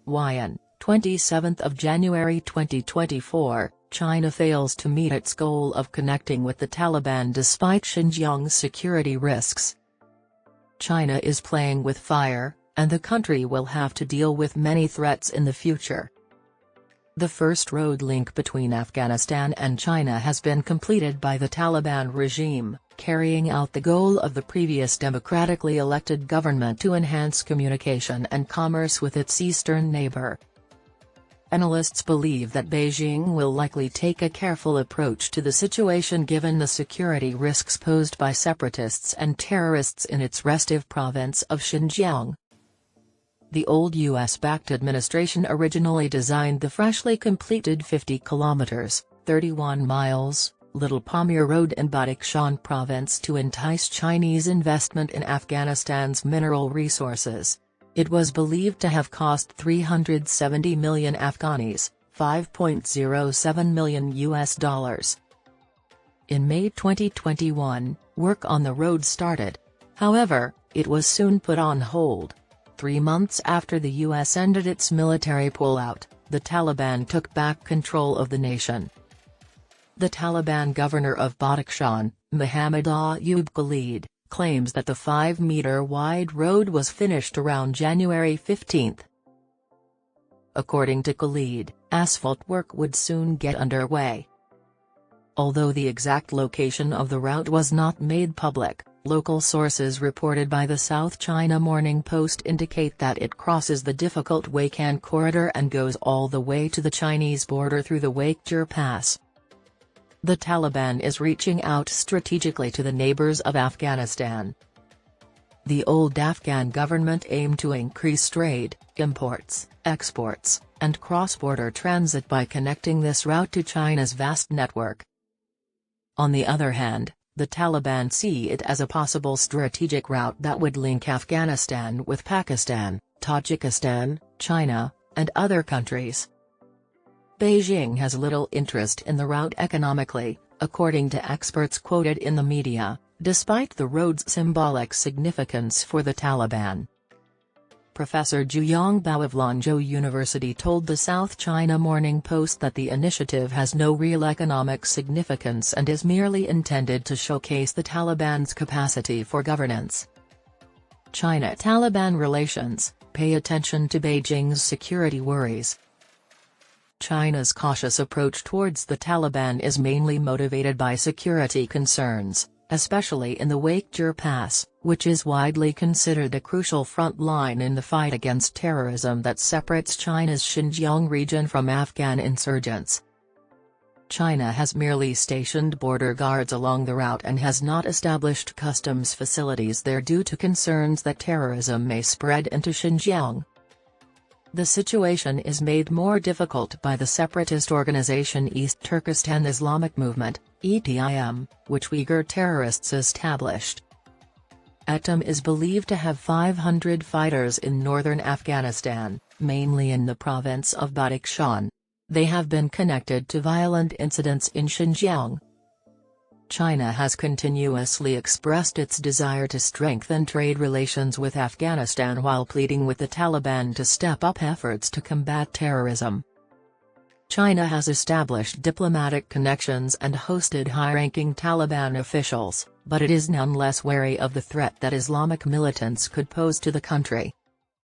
YN, 27 January 2024, China fails to meet its goal of connecting with the Taliban despite Xinjiang's security risks. China is playing with fire, and the country will have to deal with many threats in the future. The first road link between Afghanistan and China has been completed by the Taliban regime, carrying out the goal of the previous democratically elected government to enhance communication and commerce with its eastern neighbor. Analysts believe that Beijing will likely take a careful approach to the situation given the security risks posed by separatists and terrorists in its restive province of Xinjiang. The old US-backed administration originally designed the freshly completed 50 kilometers, 31 miles, Little Pamir Road in Badakhshan province to entice Chinese investment in Afghanistan's mineral resources. It was believed to have cost 370 million Afghanis, $5.07 million. In May 2021, work on the road started. However, it was soon put on hold. 3 months after the U.S. ended its military pullout, the Taliban took back control of the nation. The Taliban governor of Badakhshan, Muhammad Ayub Khalid, claims that the 5-meter-wide road was finished around January 15. According to Khalid, asphalt work would soon get underway. Although the exact location of the route was not made public, local sources reported by the South China Morning Post indicate that it crosses the difficult Weikan corridor and goes all the way to the Chinese border through the Waikjur Pass. The Taliban is reaching out strategically to the neighbors of Afghanistan. The old Afghan government aimed to increase trade, imports, exports, and cross-border transit by connecting this route to China's vast network. On the other hand, the Taliban see it as a possible strategic route that would link Afghanistan with Pakistan, Tajikistan, China, and other countries. Beijing has little interest in the route economically, according to experts quoted in the media, despite the road's symbolic significance for the Taliban. Professor Zhu Yongbao of Lanzhou University told the South China Morning Post that the initiative has no real economic significance and is merely intended to showcase the Taliban's capacity for governance. China-Taliban relations: pay attention to Beijing's security worries. China's cautious approach towards the Taliban is mainly motivated by security concerns, especially in the Waikjur Pass, which is widely considered a crucial front line in the fight against terrorism that separates China's Xinjiang region from Afghan insurgents. China has merely stationed border guards along the route and has not established customs facilities there due to concerns that terrorism may spread into Xinjiang. The situation is made more difficult by the separatist organization East Turkestan Islamic Movement, ETIM, which Uyghur terrorists established. ETIM is believed to have 500 fighters in northern Afghanistan, mainly in the province of Badakhshan. They have been connected to violent incidents in Xinjiang. China has continuously expressed its desire to strengthen trade relations with Afghanistan while pleading with the Taliban to step up efforts to combat terrorism. China has established diplomatic connections and hosted high-ranking Taliban officials, but it is nonetheless wary of the threat that Islamic militants could pose to the country.